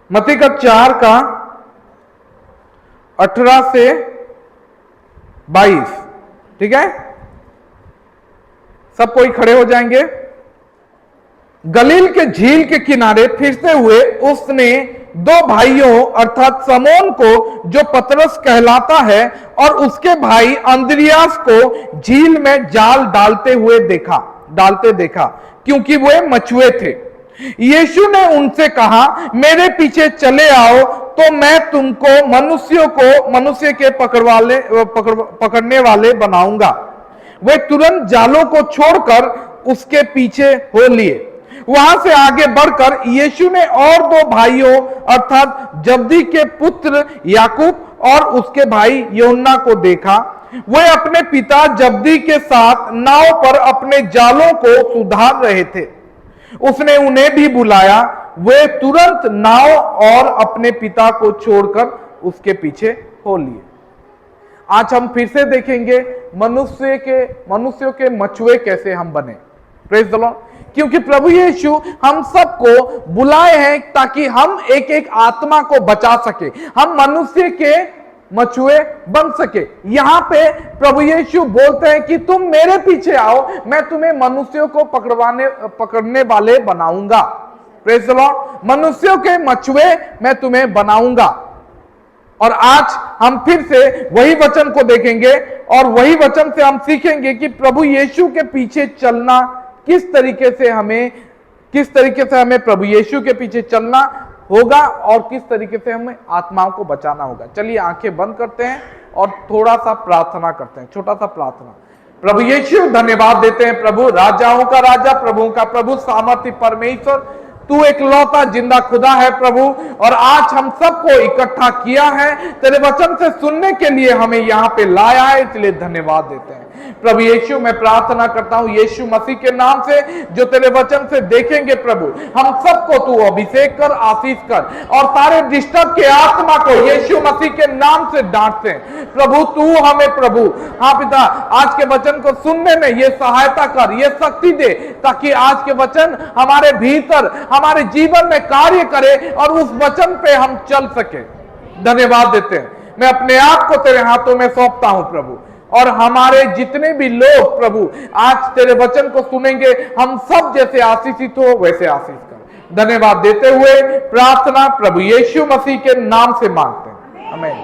मत्ती का 4 का 18 से 22, ठीक है। सब कोई खड़े हो जाएंगे। गलील के झील के किनारे फिरते हुए उसने दो भाइयों अर्थात समौन को, जो पतरस कहलाता है, और उसके भाई अंद्रियास को झील में जाल डालते देखा, क्योंकि वे मछुए थे। यीशु ने उनसे कहा, मेरे पीछे चले आओ तो मैं तुमको मनुष्य के पकड़ने वाले बनाऊंगा। वे तुरंत जालों को छोड़कर उसके पीछे हो लिए। वहां से आगे बढ़कर यीशु ने और दो भाइयों अर्थात जब्दी के पुत्र याकूब और उसके भाई यूहन्ना को देखा। वे अपने पिता जब्दी के साथ नाव पर अपने जालों को सुधार रहे थे। उसने उन्हें भी बुलाया। वे तुरंत नाव और अपने पिता को छोड़कर उसके पीछे हो लिए। आज हम फिर से देखेंगे मनुष्यों के मछुए कैसे हम बने। Praise the Lord. क्योंकि प्रभु यीशु हम सबको बुलाए हैं ताकि हम एक एक आत्मा को बचा सके, हम मनुष्य के मछुए बन सके। यहां पे प्रभु यीशु बोलते हैं कि तुम मेरे पीछे आओ, मैं तुम्हें मनुष्यों को पकड़ने वाले बनाऊंगा। Praise the Lord. मनुष्यों के मछुए मैं तुम्हें बनाऊंगा। और आज हम फिर से वही वचन को देखेंगे और वही वचन से हम सीखेंगे कि प्रभु यीशु के पीछे चलना किस तरीके से हमें प्रभु यीशु के पीछे चलना होगा और किस तरीके से हमें आत्माओं को बचाना होगा। चलिए आंखें बंद करते हैं और थोड़ा सा प्रार्थना करते हैं, छोटा सा प्रार्थना। प्रभु यीशु धन्यवाद देते हैं प्रभु, राजाओं का राजा, प्रभुओं का प्रभु, सामर्थ्य परमेश्वर, तू एक लौता जिंदा खुदा है प्रभु। और आज हम सबको इकट्ठा किया है, तेरे वचन से सुनने के लिए हमें यहाँ पे लाया है, इसलिए धन्यवाद देते हैं प्रभु यीशु। मैं प्रार्थना करता हूँ यीशु मसीह के नाम से, जो तेरे वचन से देखेंगे प्रभु, हम सबको तू अभिषेक कर, आशीष कर, और सारे डिस्टर्ब के आत्मा को यीशु मसीह के नाम से डांटते हैं प्रभु। तू हमें प्रभु, हाँ पिता, आज के वचन को सुनने में ये सहायता कर, ये शक्ति दे, ताकि आज के वचन हमारे भीतर, हमारे जीवन में कार्य करे और उस वचन पे हम चल सके। धन्यवाद देते हैं। मैं अपने आप को तेरे हाथों में सौंपता हूं प्रभु, और हमारे जितने भी लोग प्रभु आज तेरे वचन को सुनेंगे, हम सब जैसे आशीषित हो वैसे आशीष कर। धन्यवाद देते हुए प्रार्थना प्रभु यीशु मसीह के नाम से मांगते हैं, आमीन।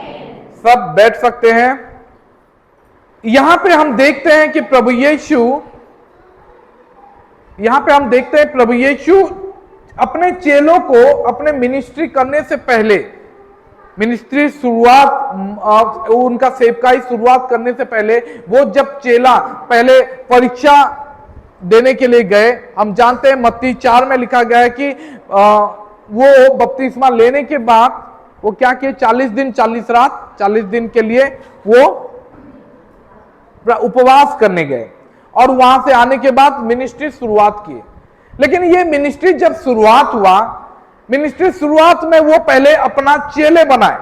सब बैठ सकते हैं। यहां पे हम देखते हैं कि प्रभु यीशु अपने चेलों को अपने मिनिस्ट्री करने से पहले, मिनिस्ट्री शुरुआत, उनका सेवकाई शुरुआत करने से पहले, वो जब चेला पहले परीक्षा देने के लिए गए, हम जानते हैं मत्ती 4 में लिखा गया है कि वो बपतिस्मा लेने के बाद वो क्या किए, 40 दिन 40 रात 40 दिन के लिए वो उपवास करने गए, और वहां से आने के बाद मिनिस्ट्री शुरुआत किए। लेकिन ये मिनिस्ट्री जब शुरुआत हुआ, मिनिस्ट्री शुरुआत में वो पहले अपना चेले बनाए,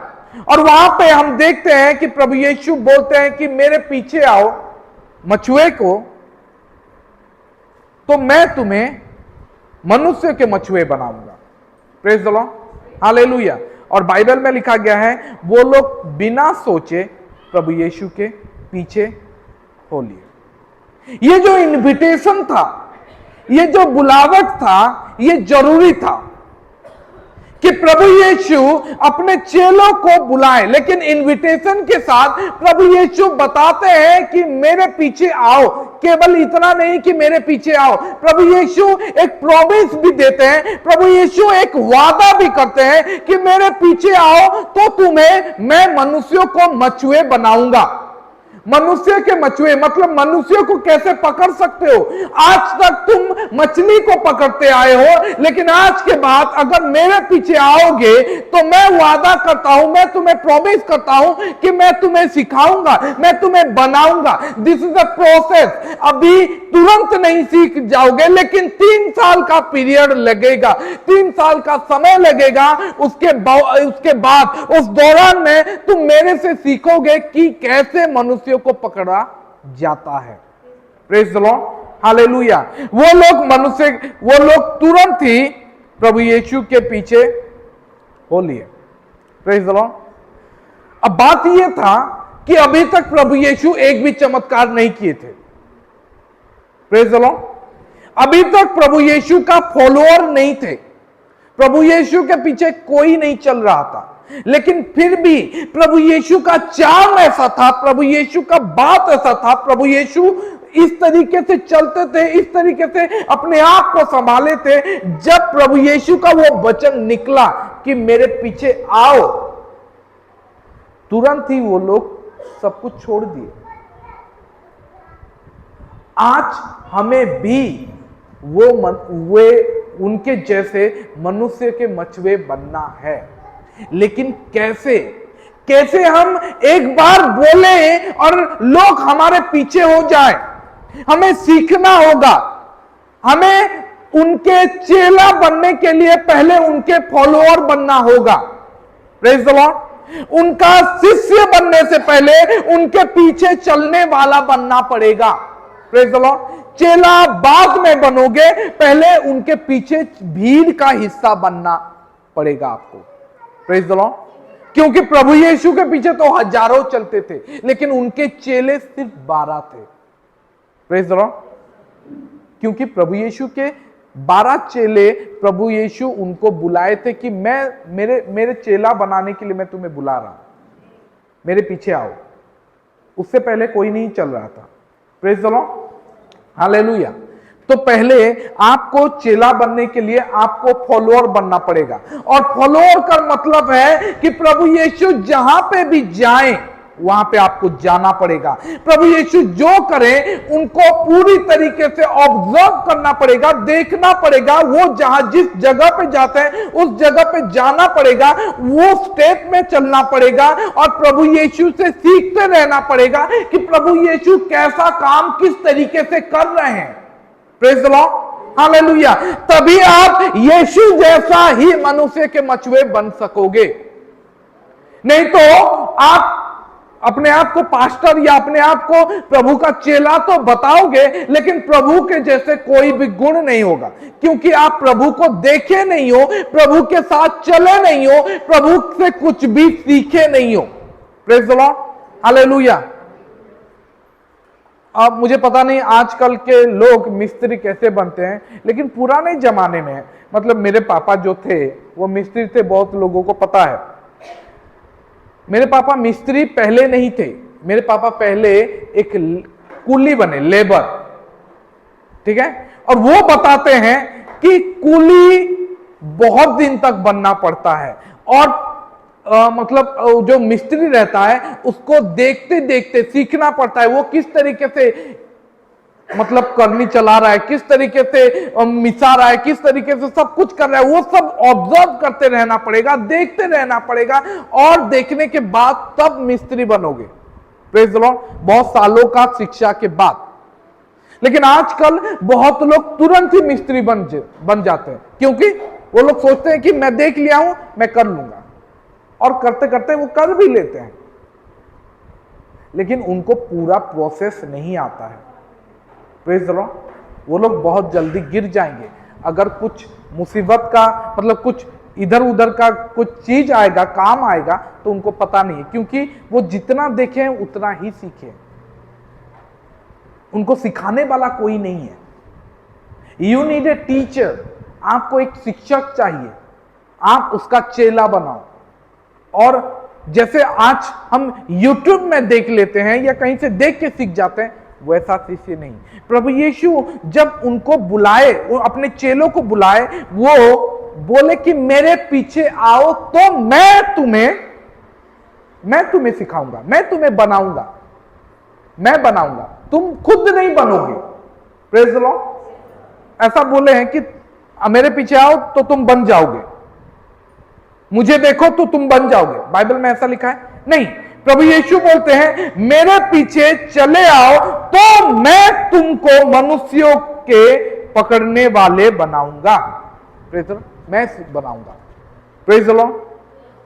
और वहां पे हम देखते हैं कि प्रभु यीशु बोलते हैं कि मेरे पीछे आओ मछुए को, तो मैं तुम्हें मनुष्य के मछुए बनाऊंगा। Praise the lord, hallelujah. और बाइबल में लिखा गया है, वो लोग बिना सोचे प्रभु यीशु के पीछे हो लिए। ये जो इनविटेशन था, ये जो बुलावट था, ये जरूरी था कि प्रभु यीशु अपने चेलों को बुलाए। लेकिन इनविटेशन के साथ प्रभु यीशु बताते हैं कि मेरे पीछे आओ। केवल इतना नहीं कि मेरे पीछे आओ, प्रभु यीशु एक प्रॉमिस भी देते हैं, प्रभु यीशु एक वादा भी करते हैं कि मेरे पीछे आओ तो तुम्हें मैं मनुष्यों को मछुए बनाऊंगा। मनुष्य के मछुए मतलब मनुष्यों को कैसे पकड़ सकते हो? आज तक तुम मछली को पकड़ते आए हो, लेकिन आज के बाद अगर मेरे पीछे आओगे तो मैं वादा करता हूं, मैं तुम्हें प्रॉमिस करता हूं कि मैं तुम्हें सिखाऊंगा, मैं तुम्हें बनाऊंगा। This is a process. अभी तुरंत नहीं सीख जाओगे, लेकिन 3 साल का पीरियड लगेगा, 3 साल का समय लगेगा। उसके बाद उस दौरान में तुम मेरे से सीखोगे कि कैसे मनुष्यों को पकड़ा जाता है। Praise the lord, hallelujah. वो लोग तुरंत ही प्रभु यीशु के पीछे हो लिए। Praise the Lord. अब बात यह था कि अभी तक प्रभु यीशु एक भी चमत्कार नहीं किए थे। Praise the Lord. अभी तक प्रभु यीशु का फॉलोअर नहीं थे, प्रभु यीशु के पीछे कोई नहीं चल रहा था, लेकिन फिर भी प्रभु यीशु का चार्म ऐसा था, प्रभु यीशु का बात ऐसा था, प्रभु यीशु इस तरीके से चलते थे, इस तरीके से अपने आप को संभाले थे। जब प्रभु यीशु का वो वचन निकला कि मेरे पीछे आओ, तुरंत ही वो लोग सब कुछ छोड़ दिए। आज हमें भी वे उनके जैसे मनुष्य के मचवे बनना है, लेकिन कैसे हम एक बार बोले और लोग हमारे पीछे हो जाए। हमें सीखना होगा, हमें उनके चेला बनने के लिए पहले उनके फॉलोअर बनना होगा। Praise the Lord. उनका शिष्य बनने से पहले उनके पीछे चलने वाला बनना पड़ेगा। Praise the Lord. चेला बाद में बनोगे, पहले उनके पीछे भीड़ का हिस्सा बनना पड़ेगा आपको। Praise the Lord. क्योंकि प्रभु यीशु के पीछे तो हजारों चलते थे, लेकिन उनके चेले सिर्फ 12 थे। Praise the Lord. क्योंकि प्रभु यीशु के 12 चेले, प्रभु यीशु उनको बुलाए थे कि मेरे चेला बनाने के लिए मैं तुम्हें बुला रहा हूं, मेरे पीछे आओ। उससे पहले कोई नहीं चल रहा था। Praise the lord. हालेलुया। तो पहले आपको चेला बनने के लिए आपको फॉलोअर बनना पड़ेगा, और फॉलोअर का मतलब है कि प्रभु यीशु जहां पे भी जाएं वहां पे आपको जाना पड़ेगा। प्रभु यीशु जो करें उनको पूरी तरीके से ऑब्जर्व करना पड़ेगा, देखना पड़ेगा। वो जहां जिस जगह पे जाते हैं उस जगह पे जाना पड़ेगा, वो स्टेप में चलना पड़ेगा, और प्रभु यीशु से सीखते रहना पड़ेगा कि प्रभु यीशु कैसा काम किस तरीके से कर रहे हैं। Praise the lord. हालेलुया। तभी आप यीशु जैसा ही मनुष्य के मचवे बन सकोगे। नहीं तो आप अपने आप को पास्टर या अपने आप को प्रभु का चेला तो बताओगे, लेकिन प्रभु के जैसे कोई भी गुण नहीं होगा, क्योंकि आप प्रभु को देखे नहीं हो, प्रभु के साथ चले नहीं हो, प्रभु से कुछ भी सीखे नहीं हो। Praise the lord. हालेलुया। अब मुझे पता नहीं आजकल के लोग मिस्त्री कैसे बनते हैं, लेकिन पुराने जमाने में, मतलब मेरे पापा जो थे वो मिस्त्री थे, बहुत लोगों को पता है। मेरे पापा मिस्त्री पहले नहीं थे, मेरे पापा पहले एक कुली बने, लेबर। ठीक है। और वो बताते हैं कि कुली बहुत दिन तक बनना पड़ता है, और मतलब जो मिस्त्री रहता है उसको देखते देखते सीखना पड़ता है, वो किस तरीके से मतलब करनी चला रहा है, किस तरीके से मिसा रहा है, किस तरीके से सब कुछ कर रहा है, वो सब ऑब्जर्व करते रहना पड़ेगा, देखते रहना पड़ेगा, और देखने के बाद तब मिस्त्री बनोगे। Praise the Lord. बहुत सालों का शिक्षा के बाद। लेकिन आजकल बहुत लोग तुरंत ही मिस्त्री बन जाते हैं, क्योंकि वो लोग सोचते हैं कि मैं देख लिया हूं, मैं कर लूंगा, और करते करते वो कर भी लेते हैं, लेकिन उनको पूरा प्रोसेस नहीं आता है। Praise the Lord. वो लोग बहुत जल्दी गिर जाएंगे अगर कुछ मुसीबत का, मतलब कुछ इधर उधर का कुछ चीज आएगा, काम आएगा, तो उनको पता नहीं है, क्योंकि वो जितना देखे उतना ही सीखे। उनको सिखाने वाला कोई नहीं है। You need a teacher. आपको एक शिक्षक चाहिए, आप उसका चेला बनाओ। और जैसे आज हम YouTube में देख लेते हैं या कहीं से देख के सीख जाते हैं, वैसा शिष्य नहीं। प्रभु यीशु जब उनको बुलाए, वो अपने चेलों को बुलाए, वो बोले कि मेरे पीछे आओ तो मैं तुम्हें सिखाऊंगा, मैं तुम्हें बनाऊंगा, मैं बनाऊंगा, तुम खुद नहीं बनोगे। Praise the Lord. ऐसा बोले हैं कि मेरे पीछे आओ तो तुम बन जाओगे, मुझे देखो तो तुम बन जाओगे। बाइबल में ऐसा लिखा है? नहीं। प्रभु यीशु बोलते हैं मेरे पीछे चले आओ तो मैं तुमको मनुष्यों के पकड़ने वाले बनाऊंगा। Praise the Lord. मैं बनाऊंगा। Praise the Lord.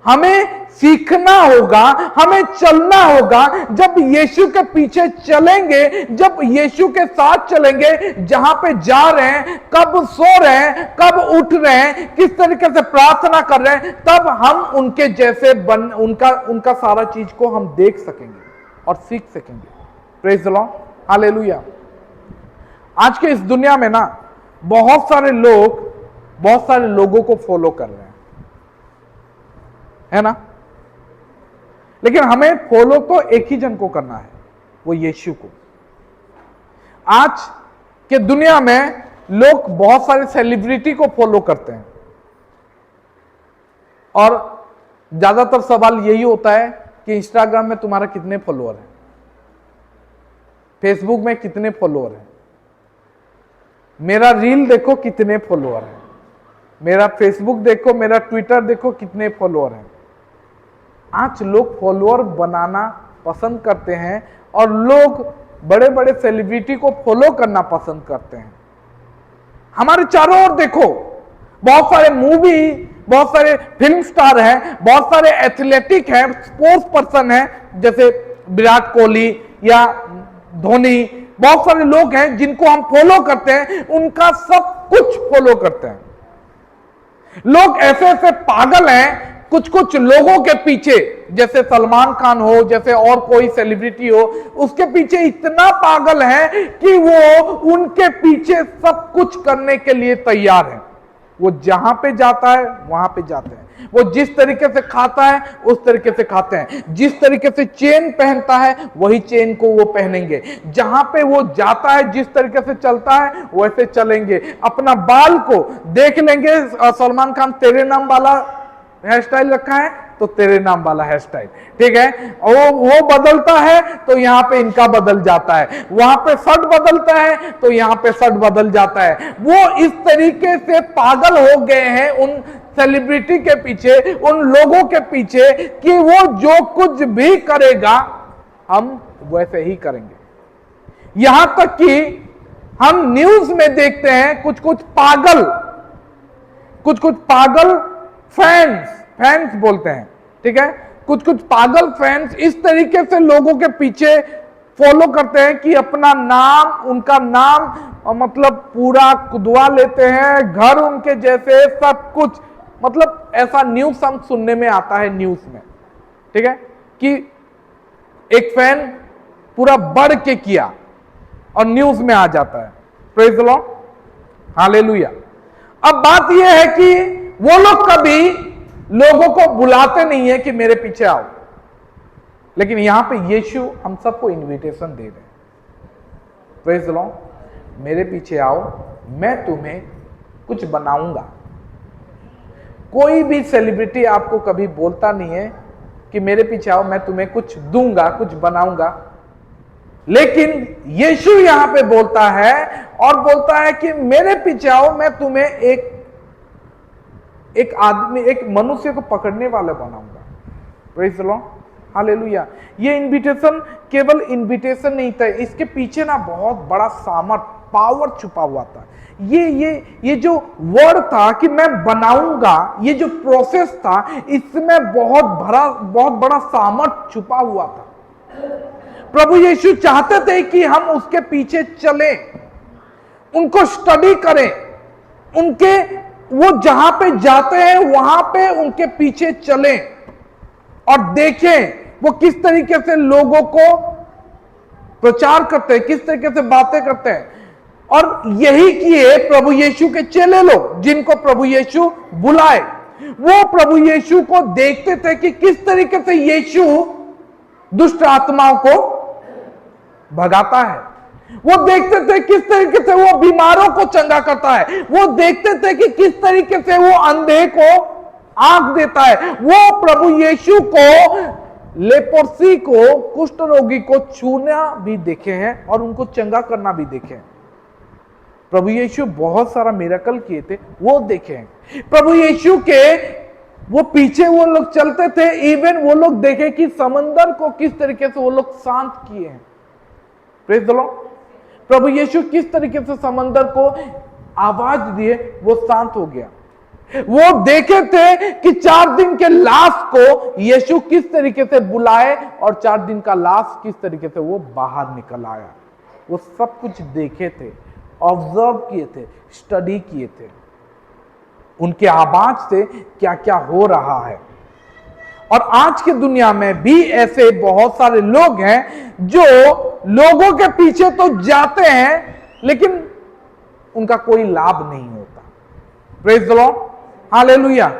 हमें सीखना होगा, हमें चलना होगा। जब यीशु के पीछे चलेंगे, जब यीशु के साथ चलेंगे, जहां पे जा रहे हैं, कब सो रहे हैं, कब उठ रहे हैं, किस तरीके से प्रार्थना कर रहे हैं, तब हम उनके जैसे उनका सारा चीज को हम देख सकेंगे और सीख सकेंगे। Praise the lord, hallelujah. आज के इस दुनिया में ना बहुत सारे लोगों को फॉलो कर रहे हैं, है ना। लेकिन हमें फॉलो तो एक ही जन को करना है, वो यीशु को। आज के दुनिया में लोग बहुत सारे सेलिब्रिटी को फॉलो करते हैं और ज्यादातर सवाल यही होता है कि इंस्टाग्राम में तुम्हारा कितने फॉलोअर है, फेसबुक में कितने फॉलोअर है, मेरा रील देखो कितने फॉलोअर है, मेरा फेसबुक देखो, मेरा ट्विटर देखो कितने फॉलोअर हैं। आज लोग फॉलोअर बनाना पसंद करते हैं और लोग बड़े बड़े सेलिब्रिटी को फॉलो करना पसंद करते हैं। हमारे चारों ओर देखो, बहुत सारे मूवी, बहुत सारे फिल्म स्टार हैं, बहुत सारे एथलेटिक हैं, स्पोर्ट्स पर्सन हैं, जैसे विराट कोहली या धोनी। बहुत सारे लोग हैं जिनको हम फॉलो करते हैं, उनका सब कुछ फॉलो करते हैं। लोग ऐसे ऐसे पागल हैं कुछ कुछ लोगों के पीछे, जैसे सलमान खान हो, जैसे और कोई सेलिब्रिटी हो, उसके पीछे इतना पागल है कि वो उनके पीछे सब कुछ करने के लिए तैयार है। वो जहां पे जाता है वहां पे जाते हैं, वो जिस तरीके से खाता है उस तरीके से खाते हैं, जिस तरीके से चेन पहनता है वही चेन को वो पहनेंगे, जहां पे वो जाता है जिस तरीके से चलता है वैसे चलेंगे। अपना बाल को देख लेंगे, सलमान खान तेरे नाम वाला हेयर स्टाइल रखा है तो तेरे नाम वाला हेयर स्टाइल, ठीक है। वो बदलता है तो यहाँ पे इनका बदल जाता है, वहां पे शर्ट बदलता है तो यहाँ पे शर्ट बदल जाता है। वो इस तरीके से पागल हो गए हैं उन सेलिब्रिटी के पीछे, उन लोगों के पीछे, कि वो जो कुछ भी करेगा हम वैसे ही करेंगे। यहां तक कि हम न्यूज में देखते हैं कुछ कुछ पागल फैंस बोलते हैं, ठीक है। कुछ पागल फैंस इस तरीके से लोगों के पीछे फॉलो करते हैं कि अपना नाम, उनका नाम मतलब पूरा कुदवा लेते हैं, घर उनके जैसे, सब कुछ। मतलब ऐसा न्यूज हम सुनने में आता है न्यूज में, ठीक है, कि एक फैन पूरा बढ़ के किया और न्यूज में आ जाता है। Praise the lord, hallelujah. अब बात यह है कि वो लोग कभी लोगों को बुलाते नहीं है कि मेरे पीछे आओ, लेकिन यहां पे यीशु हम सबको इनविटेशन दे रहे हैं। प्रेज द लॉर्ड, मेरे पीछे आओ, मैं तुम्हें कुछ बनाऊंगा। कोई भी सेलिब्रिटी आपको कभी बोलता नहीं है कि मेरे पीछे आओ, मैं तुम्हें कुछ दूंगा, कुछ बनाऊंगा। लेकिन यीशु यहां पे बोलता है और बोलता है कि मेरे पीछे आओ, मैं तुम्हें एक आदमी, एक मनुष्य को पकड़ने वाला बनाऊंगा। Praise the lord, hallelujah. ये इनविटेशन केवल इनविटेशन नहीं था, इसके पीछे ना बहुत बड़ा सामर्थ, पावर छुपा हुआ था। ये जो वर्ड था कि मैं बनाऊंगा, ये जो प्रोसेस था, इसमें बहुत बड़ा सामर्थ छुपा हुआ था। प्रभु यीशु चाहते थे कि हम उसके पीछे चलें, उनको स्टडी करें, वो जहां पे जाते हैं वहां पे उनके पीछे चलें और देखें वो किस तरीके से लोगों को प्रचार करते हैं, किस तरीके से बातें करते हैं। और यही किए प्रभु यीशु के चेले लोग, जिनको प्रभु यीशु बुलाए। वो प्रभु यीशु को देखते थे कि किस तरीके से यीशु दुष्ट आत्माओं को भगाता है, वो देखते थे किस तरीके से वो बीमारों को चंगा करता है, वो देखते थे कि किस तरीके से वो अंधे को आंख देता है। वो प्रभु यीशु को, लेप्रोसी को, कुष्ठ रोगी को छूना भी देखे हैं और उनको चंगा करना भी देखे हैं। प्रभु यीशु बहुत सारा मिरेकल किए थे, वो देखे हैं। प्रभु यीशु के वो पीछे वो लोग चलते थे, इवन वो लोग देखे कि समंदर को किस तरीके से वो लोग शांत किए हैं। प्रेज द लॉर्ड, प्रभु यीशु किस तरीके से समंदर को आवाज दिए वो शांत हो गया। वो देखे थे कि 4 दिन के लाश को यीशु किस तरीके से बुलाए और 4 दिन का लाश किस तरीके से वो बाहर निकल आया। वो सब कुछ देखे थे, ऑब्जर्व किए थे, स्टडी किए थे, उनके आवाज से क्या क्या हो रहा है। और आज की दुनिया में भी ऐसे बहुत सारे लोग हैं जो लोगों के पीछे तो जाते हैं लेकिन उनका कोई लाभ नहीं होता। Praise the lord, hallelujah.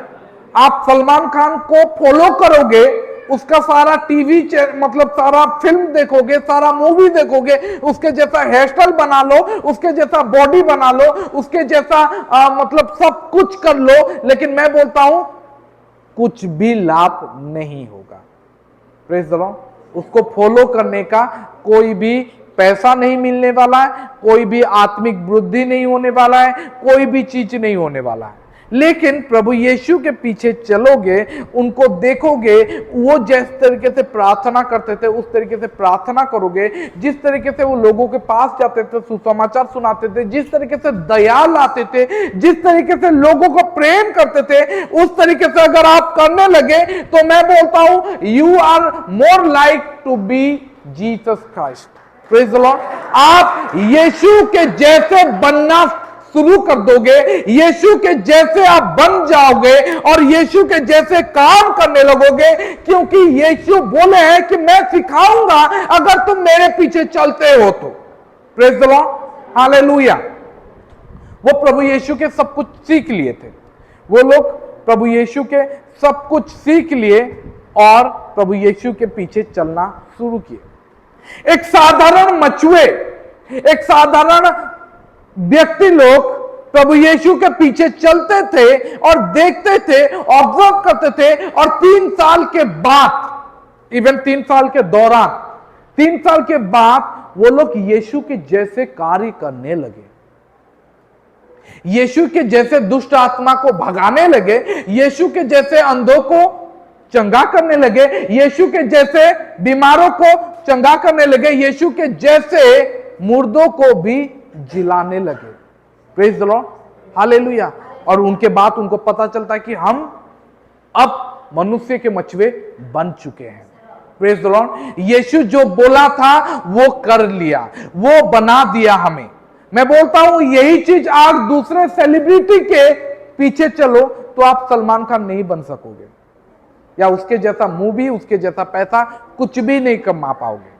आप सलमान खान को फॉलो करोगे, उसका सारा टीवी मतलब सारा फिल्म देखोगे, सारा मूवी देखोगे, उसके जैसा हेयर स्टाइल बना लो, उसके जैसा बॉडी बना लो, उसके जैसा मतलब सब कुछ कर लो, लेकिन मैं बोलता हूं कुछ भी लाभ नहीं होगा। Praise the Lord. उसको फॉलो करने का कोई भी पैसा नहीं मिलने वाला है, कोई भी आत्मिक वृद्धि नहीं होने वाला है, कोई भी चीज नहीं होने वाला है। लेकिन प्रभु यीशु के पीछे चलोगे, उनको देखोगे, वो जिस तरीके से प्रार्थना करते थे उस तरीके से प्रार्थना करोगे, जिस तरीके से वो लोगों के पास जाते थे, सुसमाचार सुनाते थे, जिस तरीके से दया लाते थे, जिस तरीके से लोगों को प्रेम करते थे, उस तरीके से अगर आप करने लगे तो मैं बोलता हूं you are more like to be Jesus Christ. Praise the lord. आप यीशु के जैसे बनना शुरू कर दोगे, यीशु के जैसे आप बन जाओगे और यीशु के जैसे काम करने लगोगे, क्योंकि यीशु बोले हैं कि मैं सिखाऊंगा अगर तुम मेरे पीछे चलते हो तो। Praise the lord, hallelujah. वो प्रभु यीशु के सब कुछ सीख लिए थे, वो लोग प्रभु यीशु के सब कुछ सीख लिए और प्रभु यीशु के पीछे चलना शुरू किए। एक साधारण मचुए, एक साधारण व्यक्ति लोग प्रभु यीशु के पीछे चलते थे और देखते थे, ऑब्जर्व करते थे, और 3 साल के बाद, इवन 3 साल के दौरान, 3 साल के बाद वो लोग यीशु के जैसे कार्य करने लगे, यीशु के जैसे दुष्ट आत्मा को भगाने लगे, यीशु के जैसे अंधों को चंगा करने लगे, यीशु के जैसे बीमारों को चंगा करने लगे, यीशु के जैसे मुर्दों को भी जिलाने लगे। Praise the lord, hallelujah. और उनके बाद उनको पता चलता है कि हम अब मनुष्य के मचुए बन चुके हैं। Praise the Lord. यीशु जो बोला था वो कर लिया, वो बना दिया हमें। मैं बोलता हूं यही चीज आज दूसरे सेलिब्रिटी के पीछे चलो तो आप सलमान खान नहीं बन सकोगे, या उसके जैसा मूवी, उसके जैसा पैसा कुछ भी नहीं कमा पाओगे।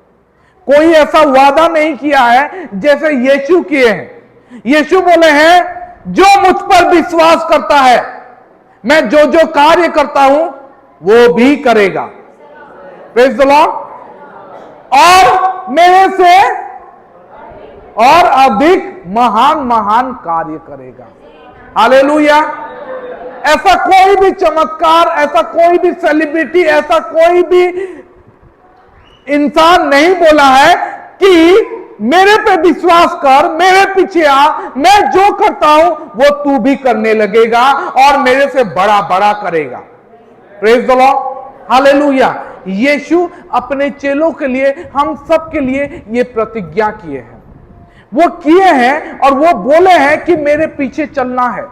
कोई ऐसा वादा नहीं किया है जैसे यीशु किए हैं। यीशु बोले हैं जो मुझ पर विश्वास करता है, मैं जो जो कार्य करता हूं वो भी करेगा। Praise the Lord. और मेरे से और अधिक महान महान कार्य करेगा। हालेलुया। ऐसा कोई भी चमत्कार, ऐसा कोई भी सेलिब्रिटी, ऐसा कोई भी इंसान नहीं बोला है कि मेरे पे विश्वास कर, मेरे पीछे आ, मैं जो करता हूं वो तू भी करने लगेगा और मेरे से बड़ा बड़ा करेगा। Praise the lord, hallelujah. यीशु अपने चेलों के लिए, हम सब के लिए ये प्रतिज्ञा किए हैं, वो किए हैं और वो बोले हैं कि मेरे पीछे चलना है।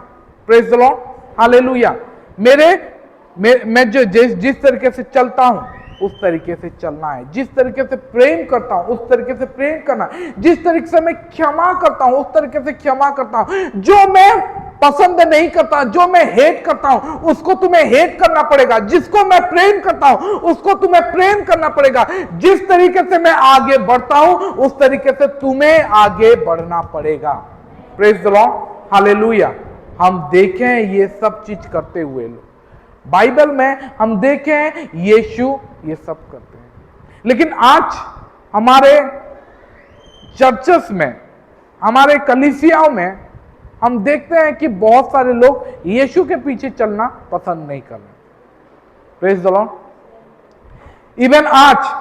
Praise the lord, hallelujah. मैं जो जिस तरीके से चलता हूं उस तरीके से चलना है, जिस तरीके से प्रेम करता हूं उस तरीके से प्रेम करना है, जिस तरीके से मैं क्षमा करता हूं उस तरीके से क्षमा करता हूं। जो मैं पसंद नहीं करता, जो मैं हेट करता हूं उसको तुम्हें हेट करना पड़ेगा, जिसको मैं प्रेम करता हूं उसको तुम्हें प्रेम करना पड़ेगा। जिस तरीके से मैं आगे बढ़ता हूं उस तरीके से तुम्हें आगे बढ़ना पड़ेगा। Praise the lord, hallelujah. हम देखें ये सब चीज करते हुए लोग बाइबल में, हम देखें यीशु ये सब करते हैं। लेकिन आज हमारे चर्चेस में, हमारे कलीसियाओं में हम देखते हैं कि बहुत सारे लोग यीशु के पीछे चलना पसंद नहीं कर रहे। Praise the Lord. इवन आज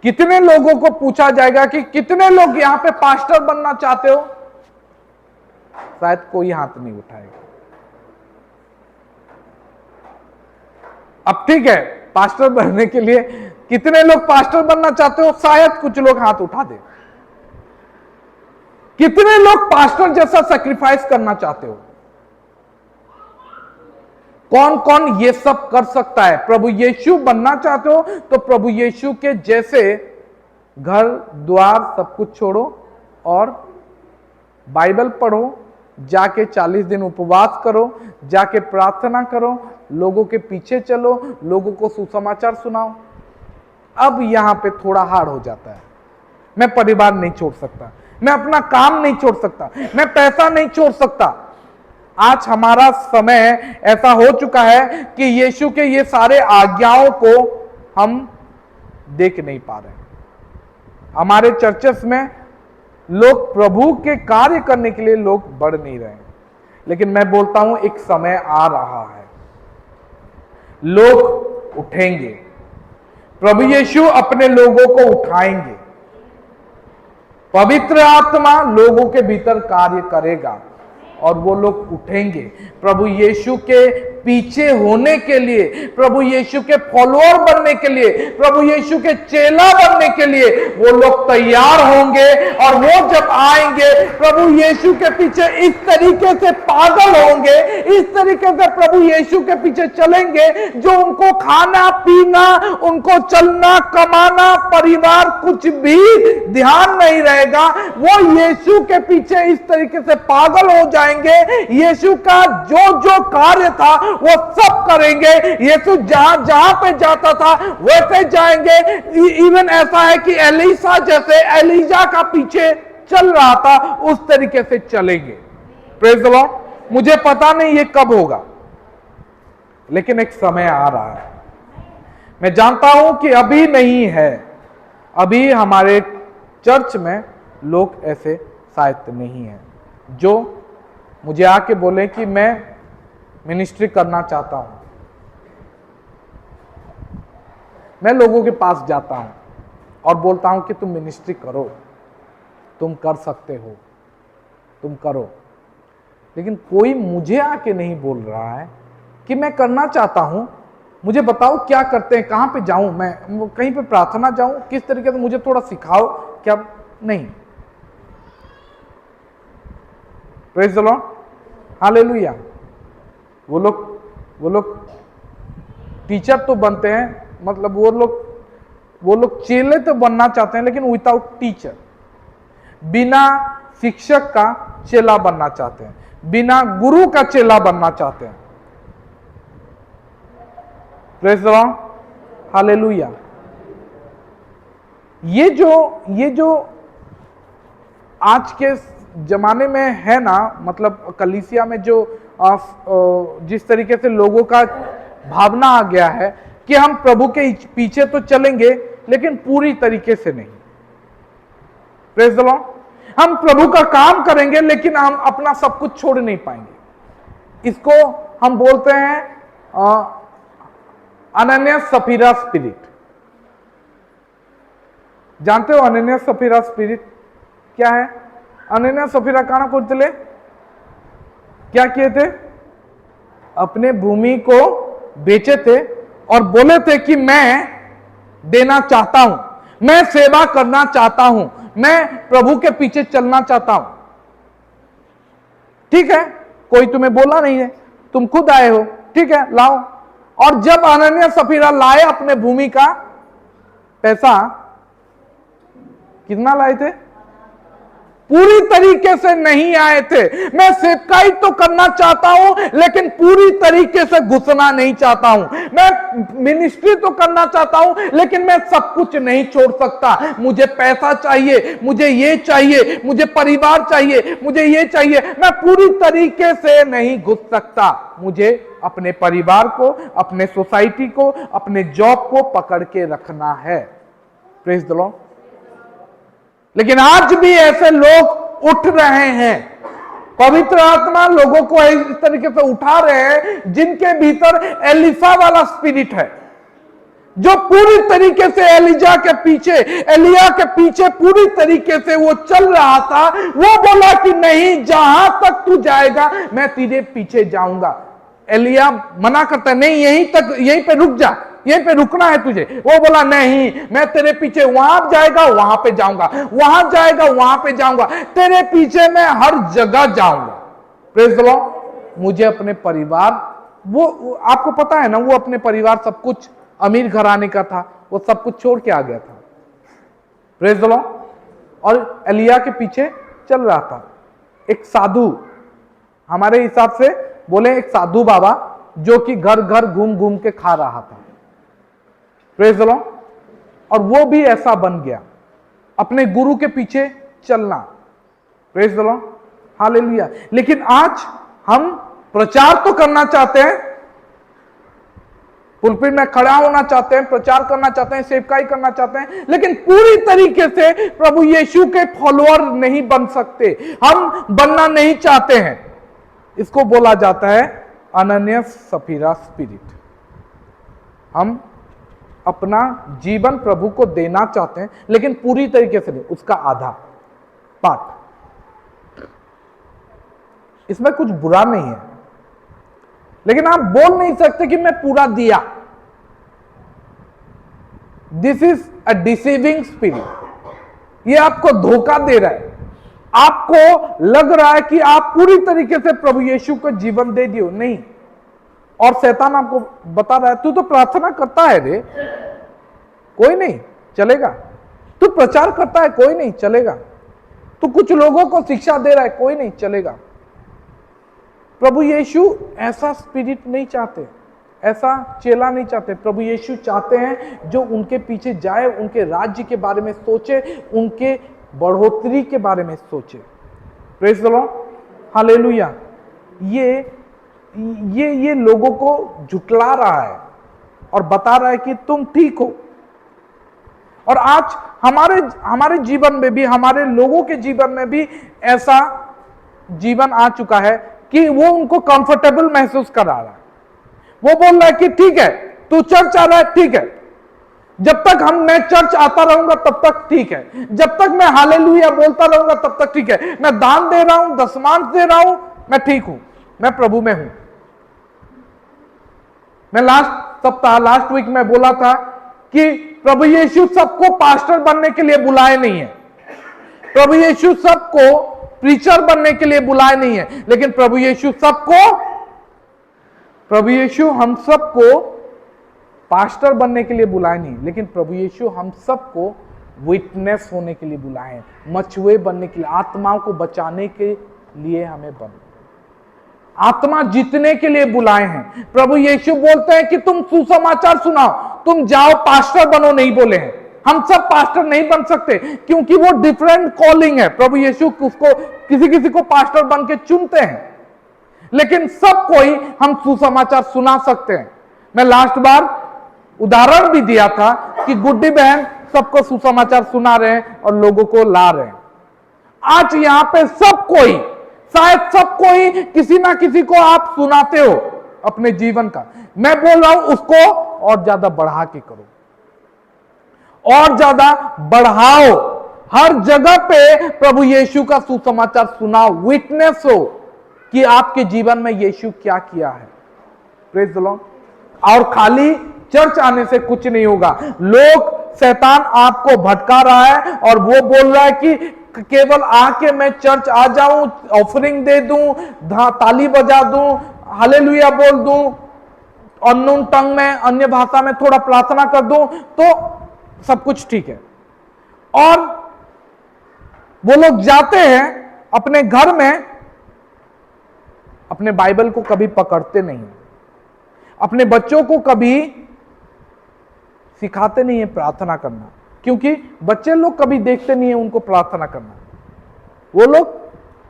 कितने लोगों को पूछा जाएगा कि कितने लोग यहां पे पास्टर बनना चाहते हो, शायद कोई हाथ नहीं उठाएगा। अब ठीक है, पास्टर बनने के लिए कितने लोग पास्टर बनना चाहते हो, शायद कुछ लोग हाथ उठा दे। कितने लोग पास्टर जैसा सैक्रिफाइस करना चाहते हो, कौन कौन ये सब कर सकता है? प्रभु यीशु बनना चाहते हो तो प्रभु यीशु के जैसे घर द्वार सब कुछ छोड़ो और बाइबल पढ़ो, जाके 40 दिन उपवास करो, जाके प्रार्थना करो, लोगों के पीछे चलो, लोगों को सुसमाचार सुनाओ। अब यहां पे थोड़ा हार्ड हो जाता है। मैं परिवार नहीं छोड़ सकता, मैं अपना काम नहीं छोड़ सकता, मैं पैसा नहीं छोड़ सकता। आज हमारा समय ऐसा हो चुका है कि यीशु के ये सारे आज्ञाओं को हम देख नहीं पा रहे। हमारे चर्चेस में लोग प्रभु के कार्य करने के लिए लोग बढ़ नहीं रहे। लेकिन मैं बोलता हूं एक समय आ रहा है, लोग उठेंगे, प्रभु यीशु अपने लोगों को उठाएंगे, पवित्र आत्मा लोगों के भीतर कार्य करेगा और वो लोग उठेंगे। प्रभु यीशु के पीछे होने के लिए, प्रभु यीशु के फॉलोअर बनने के लिए, प्रभु यीशु के चेला बनने के लिए वो लोग तैयार होंगे। और वो जब आएंगे प्रभु यीशु के पीछे इस तरीके से पागल होंगे, इस तरीके से प्रभु यीशु के पीछे चलेंगे, जो उनको खाना पीना, उनको चलना कमाना, परिवार कुछ भी ध्यान नहीं रहेगा। वो यीशु के पीछे इस तरीके से पागल हो जाएंगे, यीशु का जो जो कार्य था वो सब करेंगे। यीशु जहां जहां पे जाता था वैसे जाएंगे। इवन ऐसा है कि एलीसा जैसे एलिजा का पीछे चल रहा था उस तरीके से चलेंगे। Praise the Lord. मुझे पता नहीं ये कब होगा, लेकिन एक समय आ रहा है। मैं जानता हूं कि अभी नहीं है, अभी हमारे चर्च में लोग ऐसे शायद नहीं है जो मुझे आके बोले कि मैं मिनिस्ट्री करना चाहता हूं। मैं लोगों के पास जाता हूं और बोलता हूं कि तुम मिनिस्ट्री करो, तुम कर सकते हो, तुम करो। लेकिन कोई मुझे आके नहीं बोल रहा है कि मैं करना चाहता हूं, मुझे बताओ क्या करते हैं, कहां पे जाऊं, मैं कहीं पे प्रार्थना जाऊं, किस तरीके से, मुझे थोड़ा सिखाओ। क्या नहीं। Praise the lord, hallelujah. वो लोग टीचर तो बनते हैं, मतलब वो लोग चेले तो बनना चाहते हैं, लेकिन विदाउट टीचर, बिना शिक्षक का चेला बनना चाहते हैं, बिना गुरु का चेला बनना चाहते हैं। Praise the lord, hallelujah. ये जो आज के जमाने में है ना, मतलब कलीसिया में जो जिस तरीके से लोगों का भावना आ गया है कि हम प्रभु के पीछे तो चलेंगे लेकिन पूरी तरीके से नहीं। Praise the Lord. हम प्रभु का काम करेंगे लेकिन हम अपना सब कुछ छोड़ नहीं पाएंगे। इसको हम बोलते हैं अनन्यास सफीरा स्पिरिट। जानते हो अनन्यास सफीरा स्पिरिट क्या है? अनन्यास सफीरा काना करते क्या किए थे? अपने भूमि को बेचे थे और बोले थे कि मैं देना चाहता हूं, मैं सेवा करना चाहता हूं, मैं प्रभु के पीछे चलना चाहता हूं। ठीक है, कोई तुम्हें बोला नहीं है, तुम खुद आए हो, ठीक है लाओ। और जब अनन्यास सफीरा लाए अपने भूमि का पैसा, कितना लाए थे? पूरी तरीके से नहीं आए थे। मैं सेवकाई तो करना चाहता हूं लेकिन पूरी तरीके से घुसना नहीं चाहता हूं। मैं मिनिस्ट्री तो करना चाहता हूं लेकिन मैं सब कुछ नहीं छोड़ सकता। मुझे पैसा चाहिए, मुझे ये चाहिए, मुझे परिवार चाहिए, मुझे ये चाहिए। मैं पूरी तरीके से नहीं घुस सकता। मुझे अपने परिवार को, अपने सोसाइटी को, अपने जॉब को पकड़ के रखना है। Praise the Lord. लेकिन आज भी ऐसे लोग उठ रहे हैं। पवित्र आत्मा लोगों को इस तरीके से उठा रहे हैं जिनके भीतर एलिसा वाला स्पिरिट है, जो पूरी तरीके से एलिजा के पीछे, एलिया के पीछे पूरी तरीके से वो चल रहा था। वो बोला कि नहीं, जहां तक तू जाएगा मैं तेरे पीछे जाऊंगा। एलिया मना करता है, नहीं यहीं तक, यहीं पे रुक जा, यहीं पे रुकना है तुझे। वो बोला नहीं, मैं तेरे पीछे, वहां जाएगा वहां पे जाऊंगा, वहां जाएगा वहां पे जाऊंगा, तेरे पीछे मैं हर जगह जाऊंगा। Praise the Lord. मुझे अपने परिवार वो आपको पता है ना, वो अपने परिवार सब कुछ, अमीर घराने का था, वो सब कुछ छोड़ के आ गया था। Praise the Lord. और एलिया के पीछे चल रहा था। एक साधु, हमारे हिसाब से बोले एक साधु बाबा, जो कि घर घर घूम घूम के खा रहा था। Praise the Lord. और वो भी ऐसा बन गया, अपने गुरु के पीछे चलना। Praise the lord, hallelujah. लेकिन आज हम प्रचार तो करना चाहते हैं, पुलपिट में खड़ा होना चाहते हैं, प्रचार करना चाहते हैं, सेवकाई करना चाहते हैं, लेकिन पूरी तरीके से प्रभु यीशु के फॉलोअर नहीं बन सकते। हम बनना नहीं चाहते हैं। इसको बोला जाता है अनन्यस सफीरा स्पिरिट। हम अपना जीवन प्रभु को देना चाहते हैं, लेकिन पूरी तरीके से नहीं, उसका आधा पार्ट। इसमें कुछ बुरा नहीं है, लेकिन आप बोल नहीं सकते कि मैं पूरा दिया। This is a deceiving spirit. ये आपको धोखा दे रहा है। आपको लग रहा है कि आप पूरी तरीके से प्रभु यीशु को जीवन दे दियो, नहीं। और शैतान आपको बता रहा है, तू तो प्रार्थना करता है रे, कोई नहीं चलेगा। तू प्रचार करता है, कोई नहीं चलेगा। तू कुछ लोगों को शिक्षा दे रहा है, कोई नहीं चलेगा। प्रभु यीशु ऐसा स्पिरिट नहीं चाहते, ऐसा चेला नहीं चाहते। प्रभु यीशु चाहते हैं जो उनके पीछे जाए, उनके राज्य के बारे में सोचे, उनके बढ़ोतरी के बारे में सोचे। Praise the lord, hallelujah. ये लोगों को झुटला रहा है और बता रहा है कि तुम ठीक हो। और आज हमारे जीवन में भी, हमारे लोगों के जीवन में भी ऐसा जीवन आ चुका है कि वो उनको कंफर्टेबल महसूस करा रहा है। वो बोल रहा है कि ठीक है, तू चर्च आ रहा है, ठीक है, जब तक मैं चर्च आता रहूंगा तब तक ठीक है, जब तक मैं हालेलुया बोलता रहूंगा तब तक ठीक है, मैं दान दे रहा हूं, दशमांश दे रहा हूं, मैं ठीक हूं, मैं प्रभु में हूं। मैं लास्ट वीक में बोला था कि प्रभु यीशु सबको पास्टर बनने के लिए बुलाए नहीं है, प्रभु यीशु सबको प्रीचर बनने के लिए बुलाए नहीं है, लेकिन प्रभु यीशु हम सबको पास्टर बनने के लिए बुलाए नहीं, लेकिन प्रभु यीशु हम सबको विटनेस होने के लिए बुलाए, मछुए बनने के लिए, आत्माओं को बचाने के लिए हमें आत्मा जीतने के लिए बुलाए हैं। प्रभु यीशु बोलते हैं कि तुम सुसमाचार सुनाओ, तुम जाओ पास्टर बनो, नहीं बोले हैं। हम सब पास्टर नहीं बन सकते, क्योंकि वो डिफरेंट कॉलिंग है। प्रभु यीशु उसको किसी को पास्टर बन के चुनते हैं, लेकिन सब कोई हम सुसमाचार सुना सकते हैं। मैं लास्ट बार उदाहरण भी दिया था कि गुड्डी बहन सबको सुसमाचार सुना रहे हैं और लोगों को ला रहे हैं। आज यहां पे सब कोई, शायद सब कोई किसी ना किसी को आप सुनाते हो अपने जीवन का। मैं बोल रहा हूं उसको और ज्यादा बढ़ा के करो, और ज्यादा बढ़ाओ। हर जगह पे प्रभु यीशु का सुसमाचार सुनाओ, विटनेस हो कि आपके जीवन में यीशु क्या किया है। Praise the Lord. और खाली चर्च आने से कुछ नहीं होगा। शैतान आपको भटका रहा है और वो बोल रहा है कि केवल आके मैं चर्च आ जाऊं, ऑफरिंग दे दूं, ताली बजा दूं, हालेलुया बोल दूं, अननोन टंग में, अन्य भाषा में थोड़ा प्रार्थना कर दूं तो सब कुछ ठीक है। और वो लोग जाते हैं अपने घर में, अपने बाइबल को कभी पकड़ते नहीं, अपने बच्चों को कभी सिखाते नहीं है प्रार्थना करना, क्योंकि बच्चे लोग कभी देखते नहीं है उनको प्रार्थना करना। वो लोग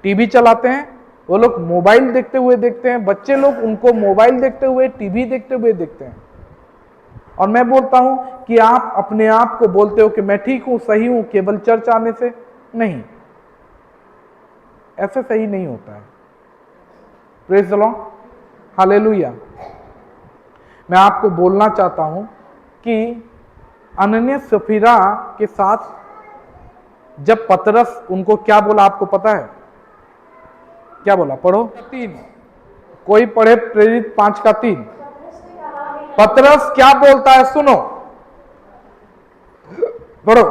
टीवी चलाते हैं, वो लोग मोबाइल देखते हुए देखते हैं, बच्चे लोग उनको मोबाइल देखते हुए, टीवी देखते हुए देखते हैं। और मैं बोलता हूं कि आप अपने आप को बोलते हो कि मैं ठीक हूं, सही हूं, केवल चर्च आने से। नहीं, ऐसे सही नहीं होता है। Praise the lord, hallelujah. मैं आपको बोलना चाहता हूं कि अनन्या सफीरा के साथ जब पतरस उनको क्या बोला, आपको पता है क्या बोला? पढ़ो 3, कोई पढ़े प्रेरित 5:3। पतरस क्या बोलता है, सुनो, पढ़ो।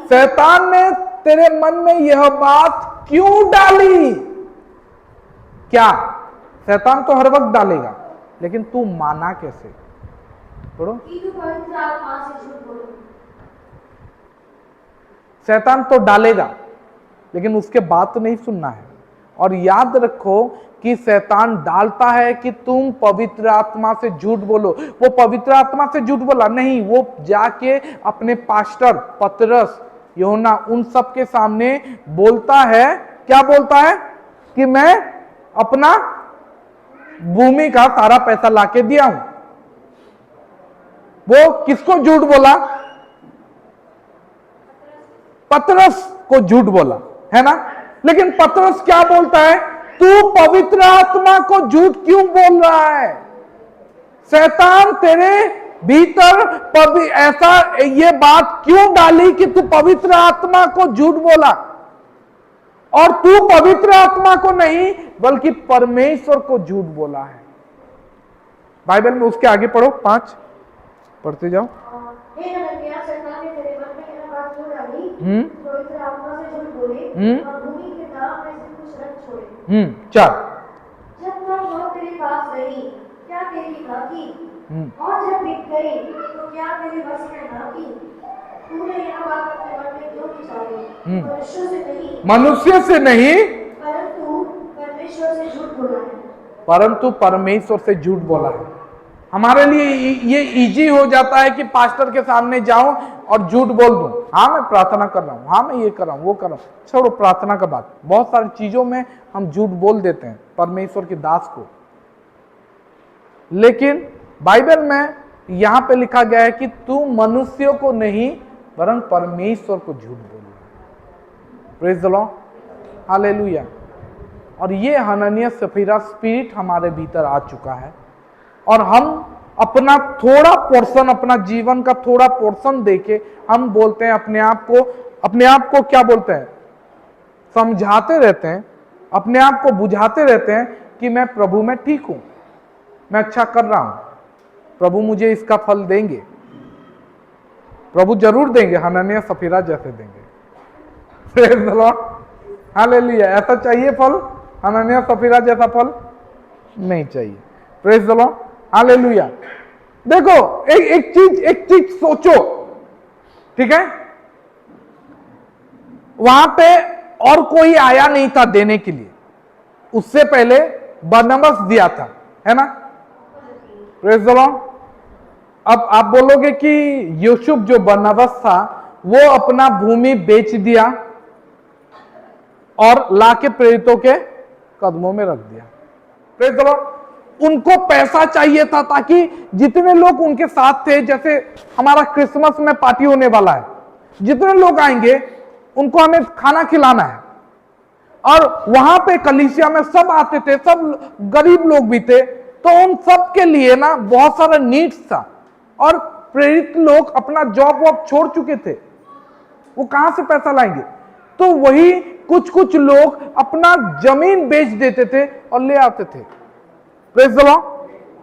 शैतान ने तेरे मन में यह बात क्यों डाली? क्या शैतान तो हर वक्त डालेगा, लेकिन तू माना कैसे? पढ़ो। कि तू पवित्र आत्मा से झूठ बोले। शैतान तो डालेगा, लेकिन उसके बात तो नहीं सुनना है। और याद रखो कि शैतान डालता है कि तुम पवित्र आत्मा से झूठ बोलो। वो पवित्र आत्मा से झूठ बोला नहीं, वो जाके अपने पास्टर पतरस, यूहन्ना, उन सब के सामने बोलता है। क्या बोलता है? कि मैं अपना भूमि का सारा पैसा लाके दिया हूं। वो किसको झूठ बोला? पतरस को झूठ बोला, है ना? लेकिन पतरस क्या बोलता है? तू पवित्र आत्मा को झूठ क्यों बोल रहा है? शैतान तेरे भीतर ऐसा ये बात क्यों डाली कि तू पवित्र आत्मा को झूठ बोला? और तू पवित्र आत्मा को नहीं बल्कि परमेश्वर को झूठ बोला है। बाइबल में उसके आगे पढ़ो, 5 पढ़ते जाओ। हे हनन्याह, शैतान ने तेरे मन में यह बात क्यों डाली? पवित्र आत्मा से झूठ बोले और भूमि के दाम में से कुछ रख छोड़े। 4 जब वह तेरे पास गई, क्या तेरी ना की? और जब बिक गई, तो क्या तेरे बस में ना की? तूने यह बात अपने मन में क्यों विचारी? मनुष्य से नहीं, परंतु परमेश्वर से झूठ बोला है। परंतु परमेश्वर से झूठ बोला है। हमारे लिए ये इजी हो जाता है कि पास्टर के सामने जाऊं और झूठ बोल दूं। हाँ मैं प्रार्थना कर रहा हूं, हाँ मैं ये कर रहा हूं, वो कर रहा हूं। छोड़ो प्रार्थना का बात, बहुत सारी चीजों में हम झूठ बोल देते हैं परमेश्वर के दास को। लेकिन बाइबल में यहां पे लिखा गया है कि तू मनुष्यों को नहीं वरन परमेश्वर को झूठ बोल रहा है। Praise the lord, hallelujah. और ये हनन्याह सफीरा स्पिरिट हमारे भीतर आ चुका है और हम अपना थोड़ा पोर्शन, अपना जीवन का थोड़ा पोर्शन देके हम बोलते हैं अपने आप को क्या बोलते हैं? समझाते रहते हैं, अपने आप को बुझाते रहते हैं कि मैं प्रभु में ठीक हूं, मैं अच्छा कर रहा हूं, प्रभु मुझे इसका फल देंगे। प्रभु जरूर देंगे, हनन्याह सफीरा जैसे देंगे। Praise the lord, hallelujah. ऐसा चाहिए फल? हनन्याह सफीरा जैसा फल नहीं चाहिए। Praise the lord, hallelujah. देखो एक चीज सोचो, ठीक है? वहां पे और कोई आया नहीं था देने के लिए, उससे पहले बरनबास दिया था, है ना? Praise the Lord. अब आप बोलोगे कि यूसुफ जो बरनबास था वो अपना भूमि बेच दिया और लाके प्रेरितों के कदमों में रख दिया। Praise the Lord. उनको पैसा चाहिए था ताकि जितने लोग उनके साथ थे, जैसे हमारा क्रिसमस में पार्टी होने वाला है, जितने लोग आएंगे उनको हमें खाना खिलाना है। और वहां पे कलीसिया में सब आते थे, सब गरीब लोग भी थे, तो उन सब के लिए ना बहुत सारा नीड्स था। और प्रेरित लोग अपना जॉब वॉब छोड़ चुके थे, वो कहां से पैसा लाएंगे? तो वही कुछ लोग अपना जमीन बेच देते थे और ले आते थे। Praise the lord,